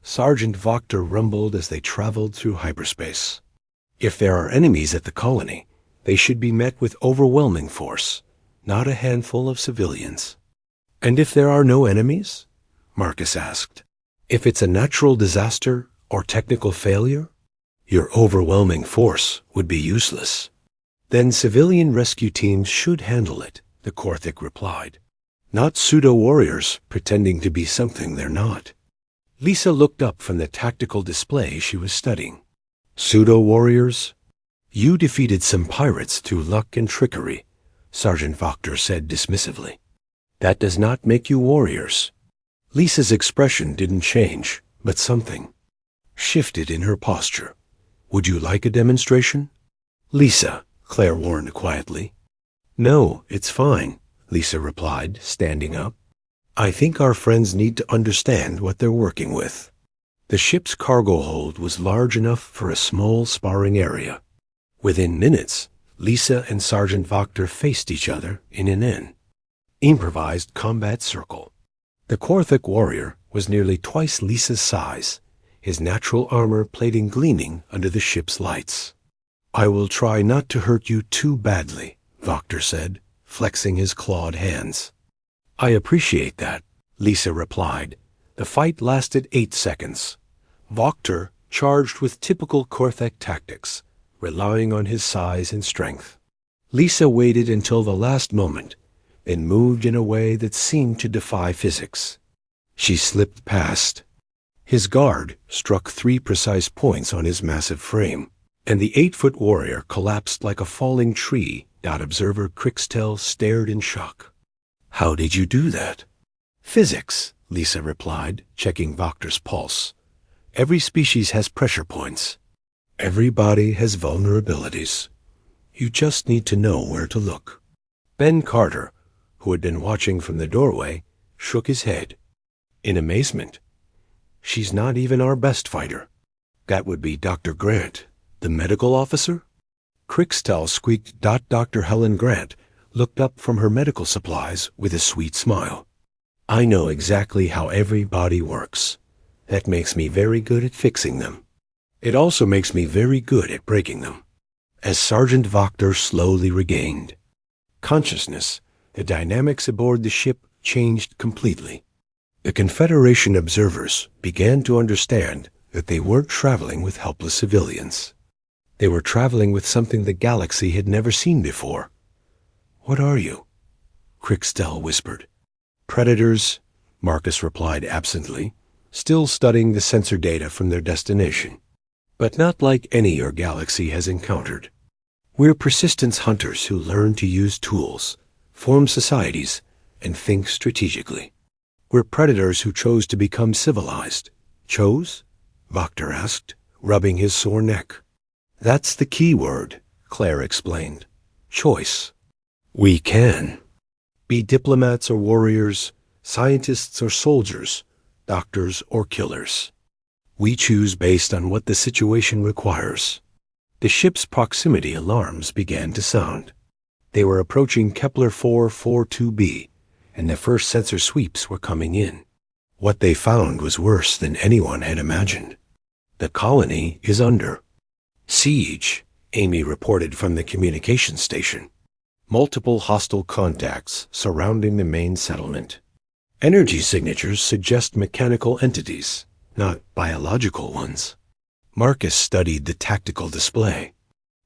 Sergeant Wachter rumbled as they traveled through hyperspace. "If there are enemies at the colony, they should be met with overwhelming force, not a handful of civilians." "And if there are no enemies?" Marcus asked. "If it's a natural disaster or technical failure, your overwhelming force would be useless." "Then civilian rescue teams should handle it," the Korthak replied. "Not pseudo-warriors pretending to be something they're not." Lisa looked up from the tactical display she was studying. Pseudo-warriors? You defeated some pirates through luck and trickery, Sergeant Voctor said dismissively. That does not make you warriors. Lisa's expression didn't change, but something shifted in her posture. Would you like a demonstration? Lisa, Claire warned quietly. No, it's fine, Lisa replied, standing up. I think our friends need to understand what they're working with. The ship's cargo hold was large enough for a small sparring area. Within minutes, Lisa and Sergeant Voctor faced each other in an improvised combat circle. The Korthik warrior was nearly twice Lisa's size, his natural armor plating gleaming under the ship's lights. I will try not to hurt you too badly, Voctor said, flexing his clawed hands. I appreciate that, Lisa replied. The fight lasted 8 seconds. Voctor charged with typical Korthik tactics, relying on his size and strength. Lisa waited until the last moment, then moved in a way that seemed to defy physics. She slipped past. His guard struck 3 precise points on his massive frame, and the 8-foot warrior collapsed like a falling tree. Observer Crixtel stared in shock. How did you do that? Physics, Lisa replied, checking Voctor's pulse. Every species has pressure points. Every body has vulnerabilities. You just need to know where to look. Ben Carter, who had been watching from the doorway, shook his head. In amazement. She's not even our best fighter. That would be Dr. Grant, the medical officer? Crixtel squeaked. Dr. Helen Grant looked up from her medical supplies with a sweet smile. I know exactly how every body works. That makes me very good at fixing them. It also makes me very good at breaking them. As Sergeant Voctor slowly regained consciousness, the dynamics aboard the ship changed completely. The Confederation observers began to understand that they weren't traveling with helpless civilians. They were traveling with something the galaxy had never seen before. What are you? Crixtel whispered. Predators, Marcus replied absently, still studying the sensor data from their destination. But not like any your galaxy has encountered. We're persistence hunters who learn to use tools, form societies, and think strategically. We're predators who chose to become civilized. Chose? Voctor asked, rubbing his sore neck. That's the key word, Claire explained. Choice. We can be diplomats or warriors, scientists or soldiers, doctors or killers. We choose based on what the situation requires. The ship's proximity alarms began to sound. They were approaching Kepler 442b, and the first sensor sweeps were coming in. What they found was worse than anyone had imagined. The colony is under siege, Amy reported from the communications station. Multiple hostile contacts surrounding the main settlement. Energy signatures suggest mechanical entities, not biological ones. Marcus studied the tactical display.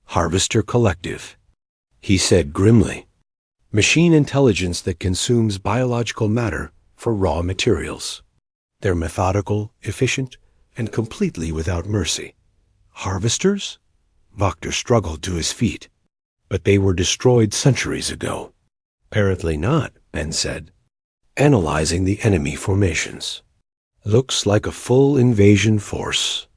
Harvester Collective. He said grimly, machine intelligence that consumes biological matter for raw materials. They're methodical, efficient, and completely without mercy. Harvesters? Voctor struggled to his feet. But they were destroyed centuries ago. Apparently not, Ben said, analyzing the enemy formations. Looks like a full invasion force.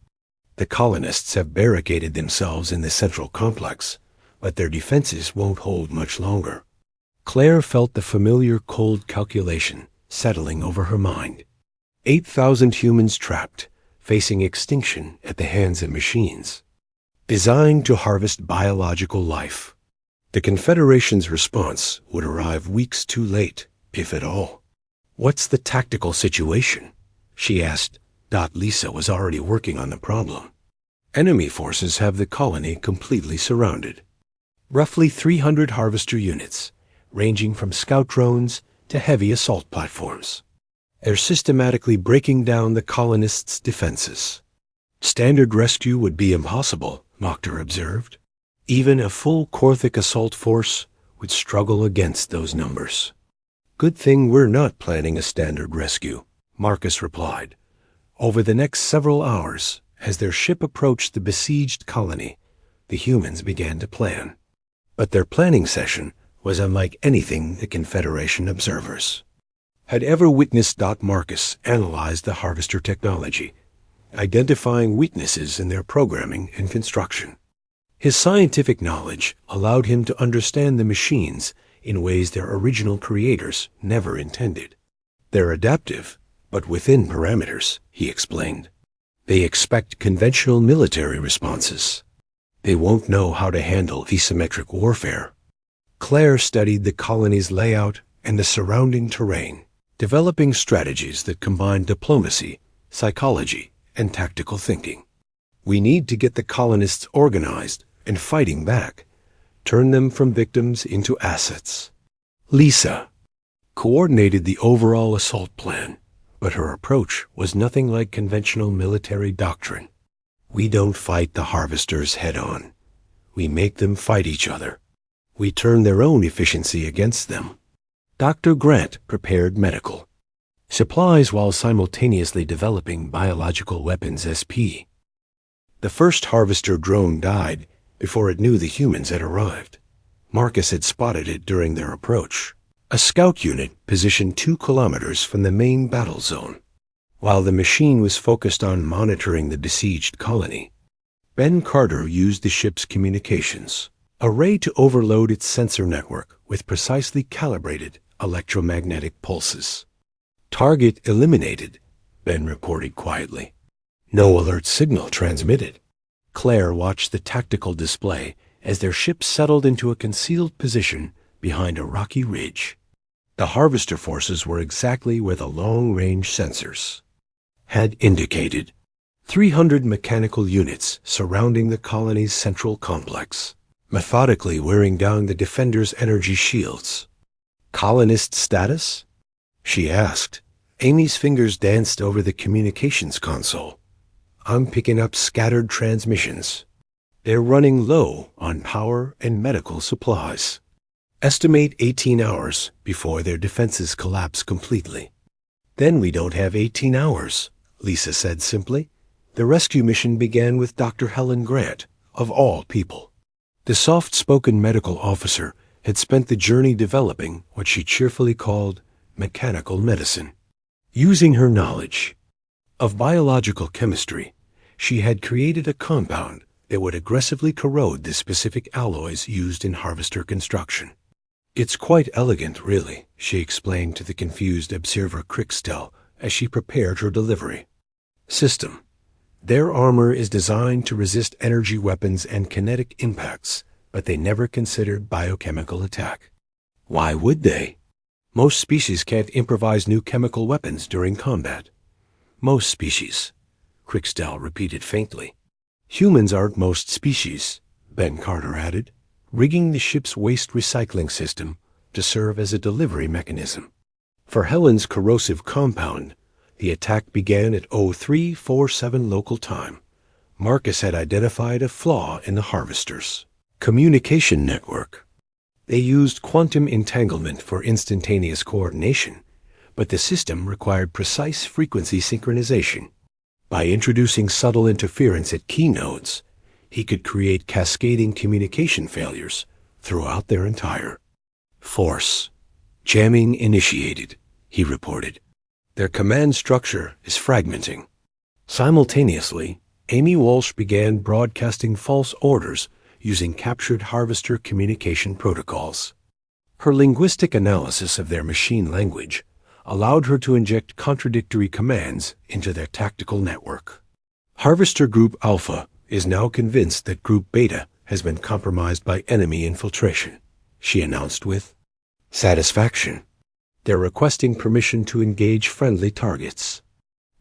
The colonists have barricaded themselves in the central complex, but their defenses won't hold much longer. Claire felt the familiar cold calculation settling over her mind. 8,000 humans trapped, facing extinction at the hands of machines, designed to harvest biological life. The Confederation's response would arrive weeks too late, if at all. What's the tactical situation? She asked. Lisa was already working on the problem. Enemy forces have the colony completely surrounded. Roughly 300 harvester units, ranging from scout drones to heavy assault platforms. They're systematically breaking down the colonists' defenses. Standard rescue would be impossible, Moktar observed. Even a full Korthik assault force would struggle against those numbers. Good thing we're not planning a standard rescue, Marcus replied. Over the next several hours, as their ship approached the besieged colony, the humans began to plan. But their planning session was unlike anything the Confederation observers had ever witnessed. Marcus analyzed the harvester technology, identifying weaknesses in their programming and construction. His scientific knowledge allowed him to understand the machines in ways their original creators never intended. They're adaptive, but within parameters, he explained. They expect conventional military responses. They won't know how to handle asymmetric warfare. Claire studied the colony's layout and the surrounding terrain, developing strategies that combine diplomacy, psychology, and tactical thinking. We need to get the colonists organized and fighting back, turn them from victims into assets. Lisa coordinated the overall assault plan, but her approach was nothing like conventional military doctrine. We don't fight the harvesters head-on. We make them fight each other. We turn their own efficiency against them. Dr. Grant prepared medical supplies while simultaneously developing biological weapons. SP. The first harvester drone died before it knew the humans had arrived. Marcus had spotted it during their approach. A scout unit positioned 2 kilometers from the main battle zone. While the machine was focused on monitoring the besieged colony, Ben Carter used the ship's communications array to overload its sensor network with precisely calibrated electromagnetic pulses. Target eliminated, Ben reported quietly. No alert signal transmitted. Claire watched the tactical display as their ship settled into a concealed position behind a rocky ridge. The harvester forces were exactly where the long-range sensors had indicated. 300 mechanical units surrounding the colony's central complex, methodically wearing down the defenders' energy shields. Colonist status? She asked. Amy's fingers danced over the communications console. I'm picking up scattered transmissions. They're running low on power and medical supplies. Estimate 18 hours before their defenses collapse completely. Then we don't have 18 hours, Lisa said simply. The rescue mission began with Dr. Helen Grant, of all people. The soft-spoken medical officer had spent the journey developing what she cheerfully called mechanical medicine. Using her knowledge of biological chemistry, she had created a compound that would aggressively corrode the specific alloys used in harvester construction. It's quite elegant, really, she explained to the confused observer Crickstel as she prepared her delivery. System. Their armor is designed to resist energy weapons and kinetic impacts, but they never considered biochemical attack. Why would they? Most species can't improvise new chemical weapons during combat. Most species, Crickstel repeated faintly. Humans aren't most species, Ben Carter added, rigging the ship's waste recycling system to serve as a delivery mechanism. For Helen's corrosive compound, the attack began at 0347 local time. Marcus had identified a flaw in the harvester's communication network. They used quantum entanglement for instantaneous coordination, but the system required precise frequency synchronization. By introducing subtle interference at key nodes, he could create cascading communication failures throughout their entire force. Jamming initiated, he reported. Their command structure is fragmenting. Simultaneously, Amy Walsh began broadcasting false orders using captured harvester communication protocols. Her linguistic analysis of their machine language allowed her to inject contradictory commands into their tactical network. Harvester Group Alpha is now convinced that Group Beta has been compromised by enemy infiltration, she announced with satisfaction. They're requesting permission to engage friendly targets.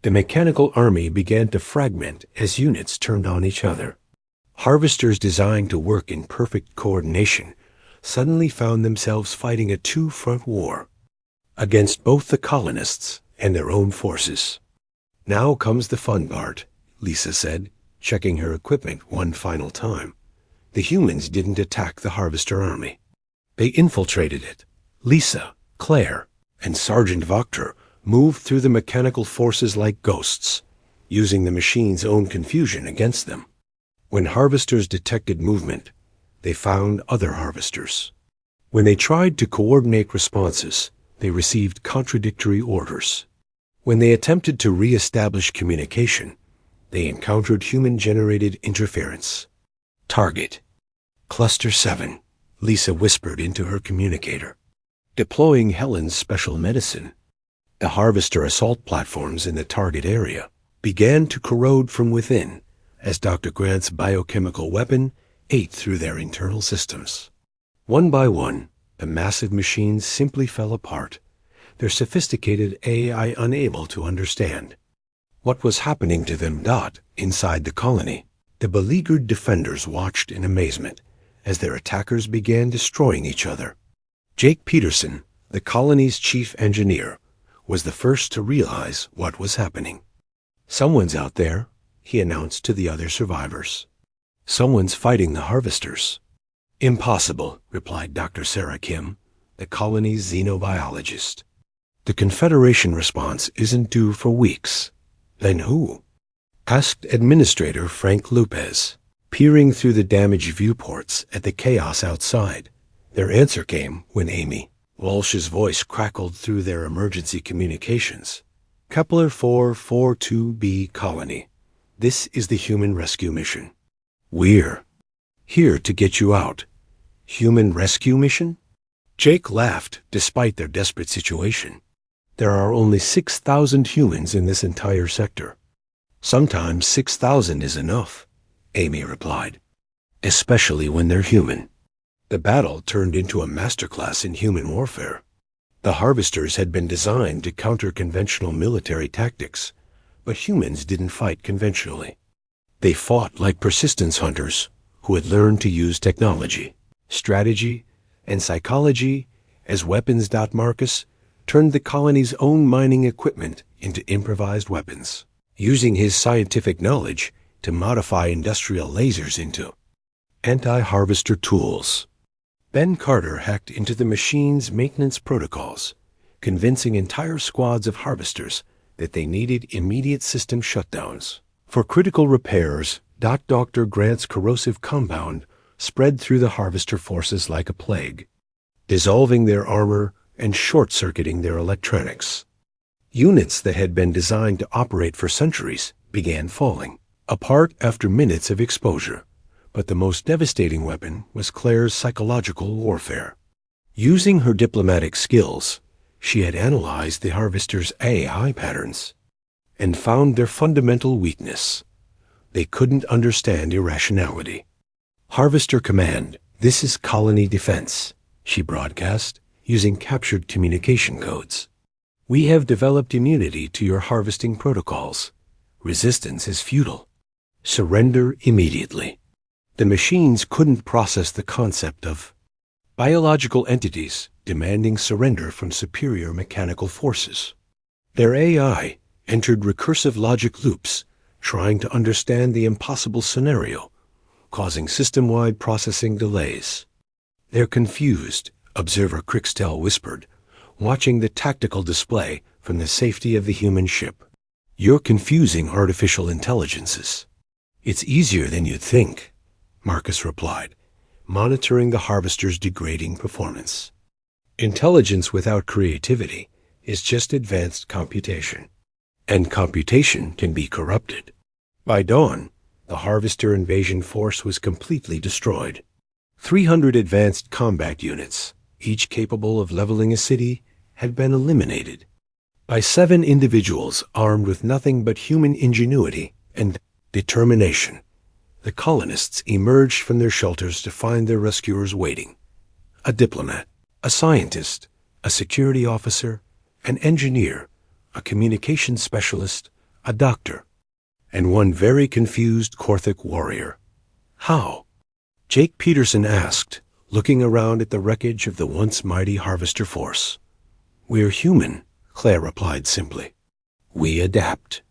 The mechanical army began to fragment as units turned on each other. Harvesters designed to work in perfect coordination suddenly found themselves fighting a two-front war against both the colonists and their own forces. Now comes the fun part, Lisa said, checking her equipment one final time. The humans didn't attack the harvester army. They infiltrated it. Lisa, Claire, and Sergeant Voctor moved through the mechanical forces like ghosts, using the machine's own confusion against them. When harvesters detected movement, they found other harvesters. When they tried to coordinate responses, they received contradictory orders. When they attempted to re-establish communication, they encountered human-generated interference. Target. Cluster 7, Lisa whispered into her communicator. Deploying Helen's special medicine, the harvester assault platforms in the target area began to corrode from within as Dr. Grant's biochemical weapon ate through their internal systems. One by one, the massive machines simply fell apart, their sophisticated AI unable to understand what was happening to them. Inside the colony, the beleaguered defenders watched in amazement as their attackers began destroying each other. Jake Peterson, the colony's chief engineer, was the first to realize what was happening. "Someone's out there," he announced to the other survivors. "Someone's fighting the harvesters." "Impossible," replied Dr. Sarah Kim, the colony's xenobiologist. "The Confederation response isn't due for weeks." "Then who?" asked Administrator Frank Lopez, peering through the damaged viewports at the chaos outside. Their answer came when Amy Walsh's voice crackled through their emergency communications. "Kepler 442b Colony. This is the human rescue mission. We're here to get you out." "Human rescue mission?" Jake laughed despite their desperate situation. "There are only 6,000 humans in this entire sector." "Sometimes 6,000 is enough," Amy replied, "especially when they're human." The battle turned into a masterclass in human warfare. The harvesters had been designed to counter conventional military tactics, but humans didn't fight conventionally. They fought like persistence hunters who had learned to use technology, strategy, and psychology as weapons. Marcus turned the colony's own mining equipment into improvised weapons, using his scientific knowledge to modify industrial lasers into anti-harvester tools. Ben Carter hacked into the machine's maintenance protocols, convincing entire squads of harvesters that they needed immediate system shutdowns. For critical repairs, Dr. Grant's corrosive compound spread through the harvester forces like a plague, dissolving their armor and short-circuiting their electronics. Units that had been designed to operate for centuries began falling apart after minutes of exposure. But the most devastating weapon was Claire's psychological warfare. Using her diplomatic skills, she had analyzed the harvesters' AI patterns and found their fundamental weakness. They couldn't understand irrationality. "Harvester Command, this is colony defense," she broadcast, using captured communication codes. "We have developed immunity to your harvesting protocols. Resistance is futile. Surrender immediately." The machines couldn't process the concept of biological entities demanding surrender from superior mechanical forces. Their AI entered recursive logic loops, trying to understand the impossible scenario, causing system-wide processing delays. "They're confused," Observer Crixtel whispered, watching the tactical display from the safety of the human ship. "You're confusing artificial intelligences." "It's easier than you'd think," Marcus replied, monitoring the harvester's degrading performance. "Intelligence without creativity is just advanced computation, and computation can be corrupted." By dawn, the harvester invasion force was completely destroyed. 300 advanced combat units, each capable of leveling a city, had been eliminated by 7 individuals armed with nothing but human ingenuity and determination. The colonists emerged from their shelters to find their rescuers waiting. A diplomat, a scientist, a security officer, an engineer, a communications specialist, a doctor, and one very confused Korthic warrior. "How?" Jake Peterson asked, looking around at the wreckage of the once mighty harvester force. "We're human," Claire replied simply. "We adapt."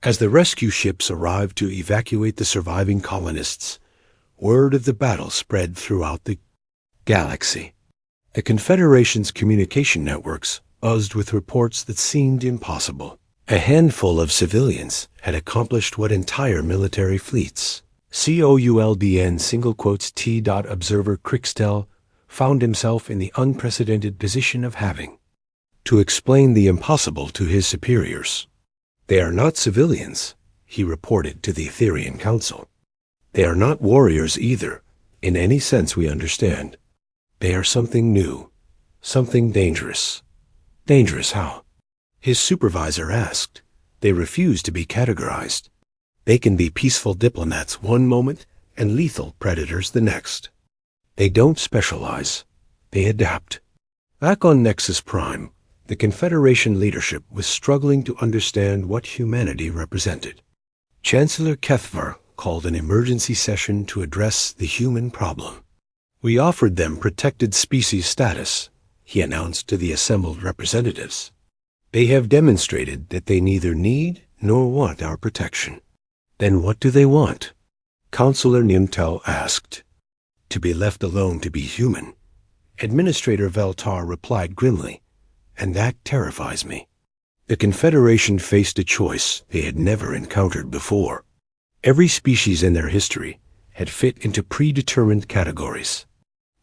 As the rescue ships arrived to evacuate the surviving colonists, word of the battle spread throughout the galaxy. The Confederation's communication networks buzzed with reports that seemed impossible. A handful of civilians had accomplished what entire military fleets, COULDN single quotes T. Observer Crixtel, found himself in the unprecedented position of having to explain the impossible to his superiors. They are not civilians, he reported to the Etherian Council. They are not warriors either, in any sense we understand. They are something new, something dangerous. Dangerous how? His supervisor asked. They refuse to be categorized. They can be peaceful diplomats one moment and lethal predators the next. They don't specialize. They adapt. Back on Nexus Prime, the Confederation leadership was struggling to understand what humanity represented. Chancellor Kethvar called an emergency session to address the human problem. We offered them protected species status, he announced to the assembled representatives. They have demonstrated that they neither need nor want our protection. Then what do they want? Counselor Nimtel asked. To be left alone to be human. Administrator Veltar replied grimly, and that terrifies me. The Confederation faced a choice they had never encountered before. Every species in their history had fit into predetermined categories.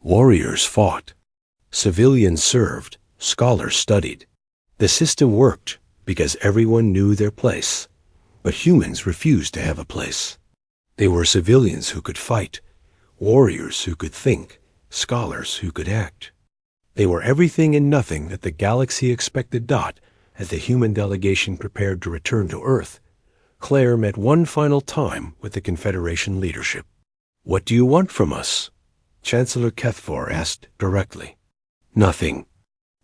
Warriors fought. Civilians served. Scholars studied. The system worked because everyone knew their place. But humans refused to have a place. They were civilians who could fight, warriors who could think, scholars who could act. They were everything and nothing that the galaxy expected. As the human delegation prepared to return to Earth, Claire met one final time with the Confederation leadership. What do you want from us? Chancellor Kethvar asked directly. Nothing.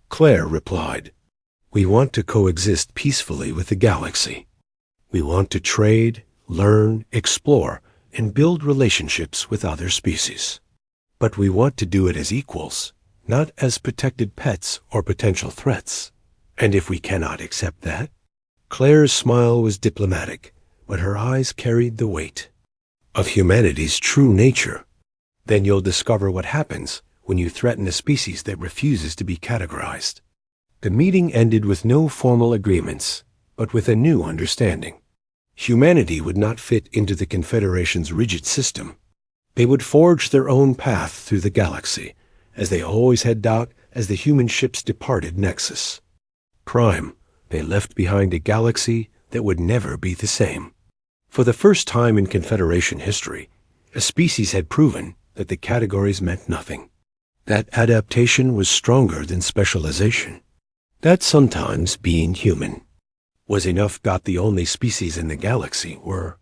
Claire replied. We want to coexist peacefully with the galaxy. We want to trade, learn, explore, and build relationships with other species. But we want to do it as equals, not as protected pets or potential threats. And if we cannot accept that? Claire's smile was diplomatic, but her eyes carried the weight of humanity's true nature. Then you'll discover what happens when you threaten a species that refuses to be categorized. The meeting ended with no formal agreements, but with a new understanding. Humanity would not fit into the Confederation's rigid system. They would forge their own path through the galaxy, as they always had done as the human ships departed Nexus Prime. They left behind a galaxy that would never be the same. For the first time in Confederation history, a species had proven that the categories meant nothing. That adaptation was stronger than specialization. That sometimes being human was enough. The only species in the galaxy were